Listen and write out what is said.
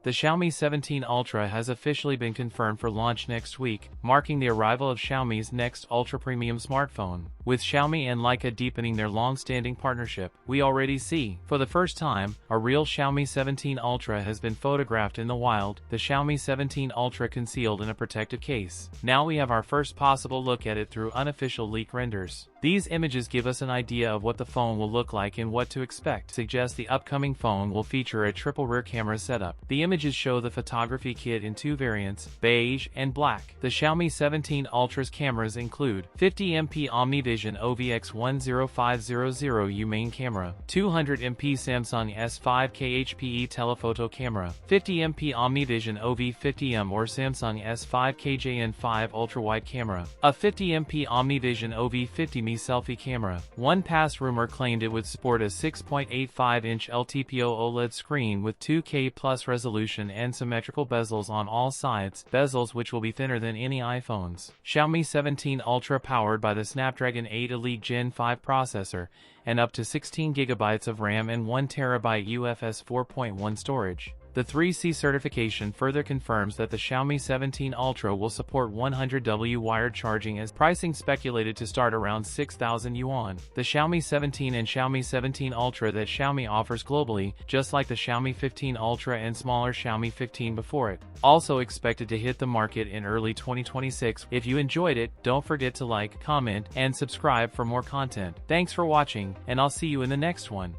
The Xiaomi 17 Ultra has officially been confirmed for launch next week, marking the arrival of Xiaomi's next ultra-premium smartphone. With Xiaomi and Leica deepening their long-standing partnership, we already see, for the first time, a real Xiaomi 17 Ultra has been photographed in the wild, the Xiaomi 17 Ultra concealed in a protective case. Now we have our first possible look at it through unofficial leak renders. These images give us an idea of what the phone will look like and what to expect. Suggest the upcoming phone will feature a triple rear camera setup. The images show the photography kit in two variants, beige and black. The Xiaomi 17 Ultra's cameras include 50MP OmniVision OVX10500U main camera, 200MP Samsung S5K HPE telephoto camera, 50MP OmniVision OV50M or Samsung S5K JN5 ultrawide camera, a 50MP OmniVision OV50M selfie camera. One past rumor claimed it would sport a 6.85-inch LTPO OLED screen with 2K plus resolution and symmetrical bezels on all sides, bezels which will be thinner than any iPhones. Xiaomi 17 Ultra powered by the Snapdragon 8 Elite Gen 5 processor and up to 16GB of RAM and 1TB UFS 4.1 storage. The 3C certification further confirms that the Xiaomi 17 Ultra will support 100W wired charging as pricing speculated to start around 6,000 yuan. The Xiaomi 17 and Xiaomi 17 Ultra that Xiaomi offers globally, just like the Xiaomi 15 Ultra and smaller Xiaomi 15 before it, also expected to hit the market in early 2026. If you enjoyed it, don't forget to like, comment, and subscribe for more content. Thanks for watching, and I'll see you in the next one.